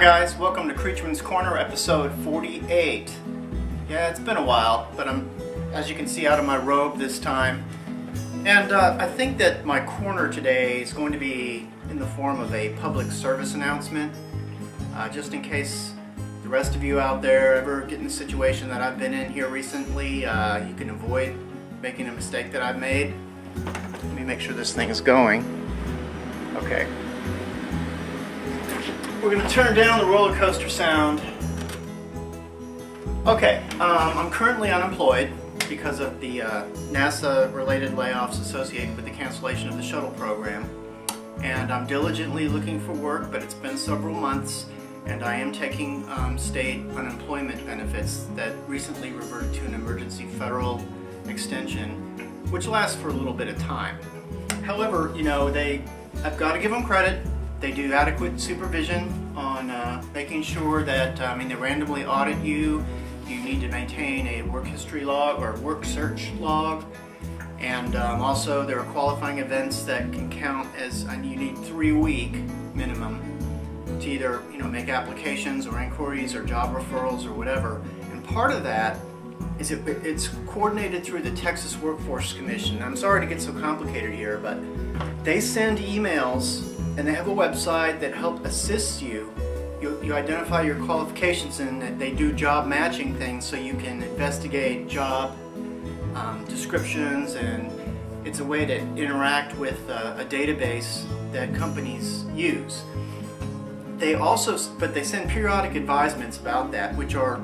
guys, welcome to Creechman's Corner, episode 48. Yeah, it's been a while, but I'm, as you can see, out of my robe this time. And I think that my corner today is going to be in the form of a public service announcement, just in case the rest of you out there ever get in the situation that I've been in here recently. You can avoid making a mistake that I've made. Let me make sure this thing is going. Okay. We're going to turn down the roller coaster sound. Okay, I'm currently unemployed because of the NASA-related layoffs associated with the cancellation of the shuttle program. And I'm diligently looking for work, but it's been several months, and I am taking state unemployment benefits that recently reverted to an emergency federal extension, which lasts for a little bit of time. However, you know, I've got to give them credit. They do adequate supervision on making sure that, they randomly audit you. You need to maintain a work history log or work search log. And also there are qualifying events that can count as, you need 3-week minimum to either, make applications or inquiries or job referrals or whatever. And part of that is it's coordinated through the Texas Workforce Commission. I'm sorry to get so complicated here, but they send emails and they have a website that help assist you. You identify your qualifications, and they do job matching things so you can investigate job descriptions, and it's a way to interact with a database that companies use. But they send periodic advisements about that, which are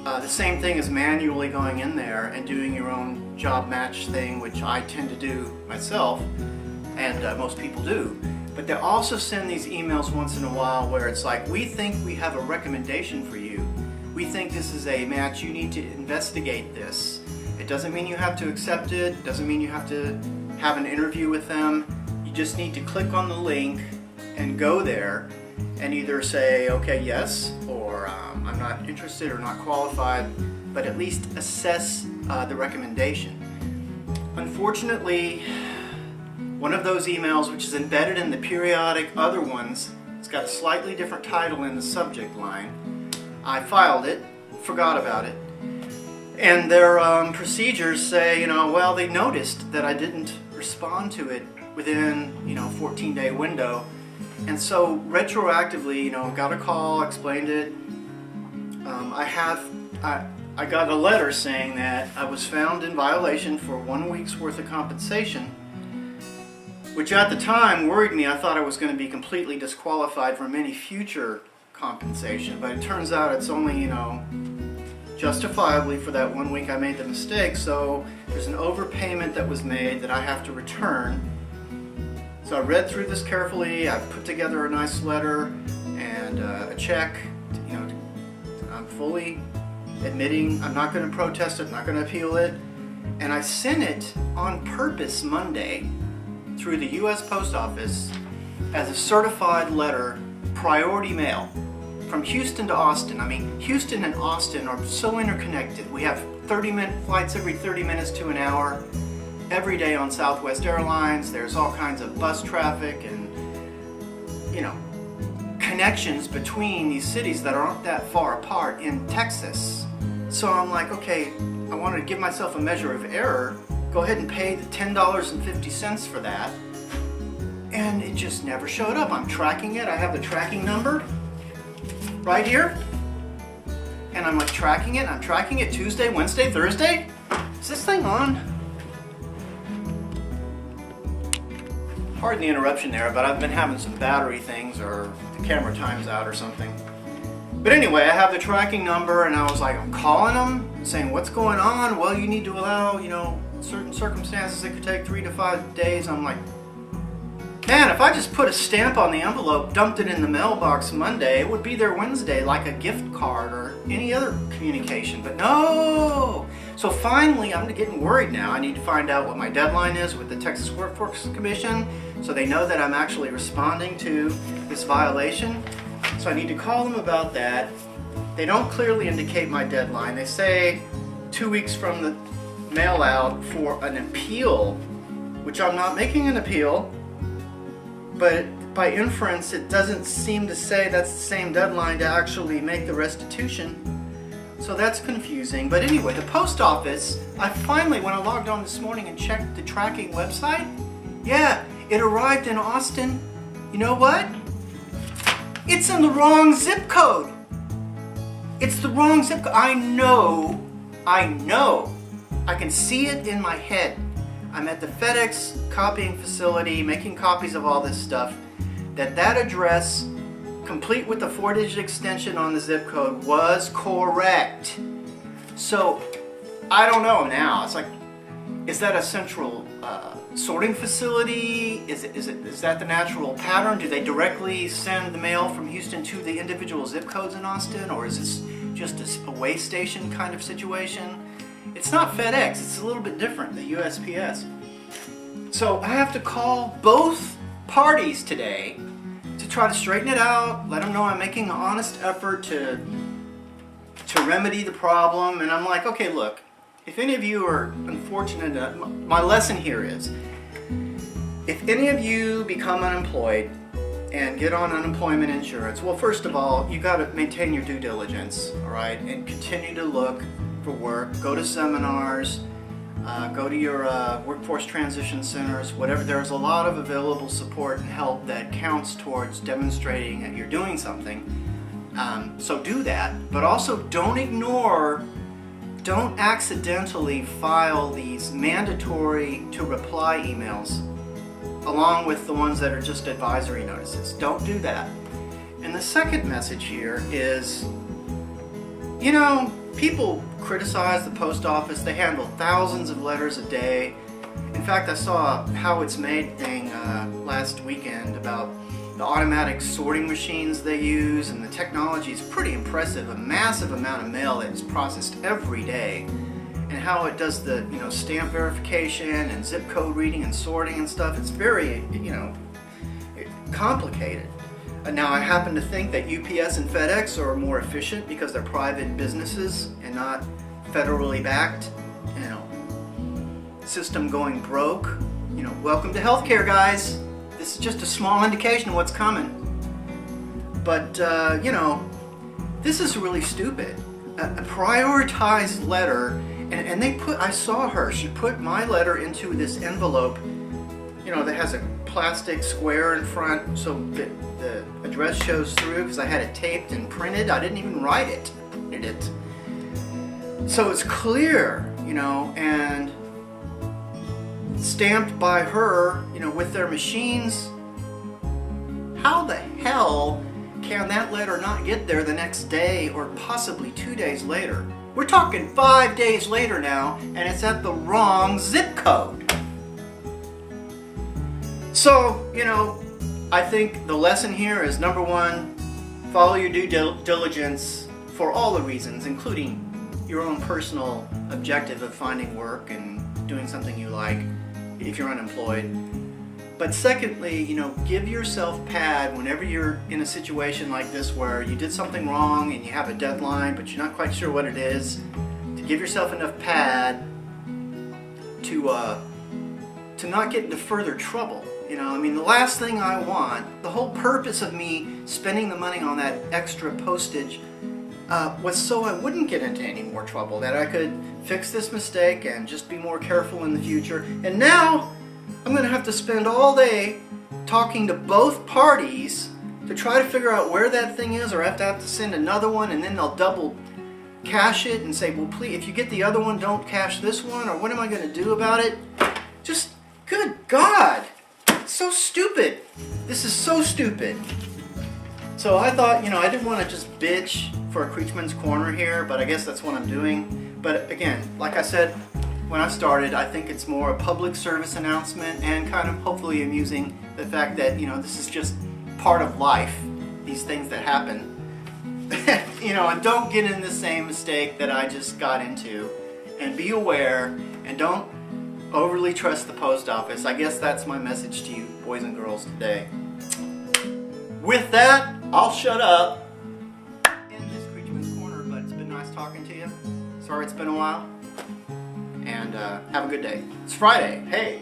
the same thing as manually going in there and doing your own job match thing, which I tend to do myself, and most people do. But they also send these emails once in a while where it's like, we think we have a recommendation for you. We think this is a match. You need to investigate this. It doesn't mean you have to accept it. It doesn't mean you have to have an interview with them. You just need to click on the link and go there and either say, okay, yes, or I'm not interested or not qualified, but at least assess the recommendation. Unfortunately, one of those emails, which is embedded in the periodic other ones, it's got a slightly different title in the subject line. I filed it, forgot about it, and their procedures say, well, they noticed that I didn't respond to it within, 14-day window, and so retroactively, got a call, explained it. I got a letter saying that I was found in violation for 1 week's worth of compensation, which at the time worried me. I thought I was going to be completely disqualified from any future compensation, but it turns out it's only, justifiably for that 1 week I made the mistake, so there's an overpayment that was made that I have to return. So I read through this carefully, I put together a nice letter and a check, I'm fully admitting I'm not going to protest it, not going to appeal it, and I sent it on purpose Monday through the U.S. Post Office as a certified letter, priority mail, from Houston to Austin. Houston and Austin are so interconnected. We have 30-minute flights every 30 minutes to an hour every day on Southwest Airlines. There's all kinds of bus traffic and, connections between these cities that aren't that far apart in Texas. So I'm like, okay, I wanted to give myself a measure of error. Go ahead and pay the $10.50 for that, and it just never showed up. I'm tracking it. I have the tracking number right here, and I'm like tracking it. I'm tracking it Tuesday, Wednesday, Thursday. Is this thing on? Pardon the interruption there, but I've been having some battery things, or the camera time's out or something. But anyway, I have the tracking number, and I was like, I'm calling them, saying, what's going on? Well, you need to allow, certain circumstances it could take 3 to 5 days. I'm like, man, if I just put a stamp on the envelope, dumped it in the mailbox Monday, it would be there Wednesday like a gift card or any other communication, but no! So finally, I'm getting worried now. I need to find out what my deadline is with the Texas Workforce Commission so they know that I'm actually responding to this violation. So I need to call them about that. They don't clearly indicate my deadline. They say 2 weeks from the mail out for an appeal, which I'm not making an appeal, but by inference, it doesn't seem to say that's the same deadline to actually make the restitution. So that's confusing. But anyway, the post office, I finally, when I logged on this morning and checked the tracking website, yeah, it arrived in Austin. You know what? It's in the wrong zip code. It's the wrong zip code. I know. I can see it in my head. I'm at the FedEx copying facility making copies of all this stuff. That address, complete with the 4-digit extension on the zip code, was correct. So I don't know now. It's like, is that a central sorting facility? Is that the natural pattern? Do they directly send the mail from Houston to the individual zip codes in Austin, or is this just a way station kind of situation? It's not FedEx. It's a little bit different, the USPS. So I have to call both parties today to try to straighten it out, let them know I'm making an honest effort to remedy the problem. And I'm like, okay, look, if any of you are unfortunate enough, my lesson here is, if any of you become unemployed and get on unemployment insurance, well, first of all, you got to maintain your due diligence, all right, and continue to look for work, go to seminars, go to your workforce transition centers, whatever. There's a lot of available support and help that counts towards demonstrating that you're doing something. So do that, but also don't accidentally file these mandatory to reply emails along with the ones that are just advisory notices. Don't do that. And the second message here is, you know, people criticize the post office. They handle thousands of letters a day. In fact, I saw a How It's Made thing last weekend about the automatic sorting machines they use, and the technology is pretty impressive. A massive amount of mail that is processed every day, and how it does the stamp verification and zip code reading and sorting and stuff. It's very complicated. Now, I happen to think that UPS and FedEx are more efficient because they're private businesses and not federally backed. System going broke. Welcome to healthcare, guys. This is just a small indication of what's coming. But this is really stupid. A prioritized letter, and I saw her. She put my letter into this envelope, that has a plastic square in front, so the address shows through, because I had it taped and printed. I didn't even write it. I printed it. So it's clear, and stamped by her, with their machines. How the hell can that letter not get there the next day, or possibly 2 days later? We're talking 5 days later now, and it's at the wrong zip code. So, I think the lesson here is, number one, follow your due diligence for all the reasons, including your own personal objective of finding work and doing something you like if you're unemployed. But secondly, give yourself pad whenever you're in a situation like this where you did something wrong and you have a deadline, but you're not quite sure what it is, to give yourself enough pad to not get into further trouble. The last thing I want, the whole purpose of me spending the money on that extra postage was so I wouldn't get into any more trouble, that I could fix this mistake and just be more careful in the future. And now I'm going to have to spend all day talking to both parties to try to figure out where that thing is, or I have to send another one, and then they'll double cash it and say, well, please, if you get the other one, don't cash this one, or what am I going to do about it? Just, good God, so stupid. This is so stupid. So I thought, I didn't want to just bitch for a Creechman's Corner here, but I guess that's what I'm doing. But again, like I said when I started, I think it's more a public service announcement, and kind of hopefully amusing the fact that, this is just part of life, these things that happen. And don't get in the same mistake that I just got into, and be aware, and don't overly trust the post office. I guess that's my message to you boys and girls today. With that, I'll shut up in this Creechman's Corner, but it's been nice talking to you. Sorry it's been a while, and have a good day. It's Friday. Hey!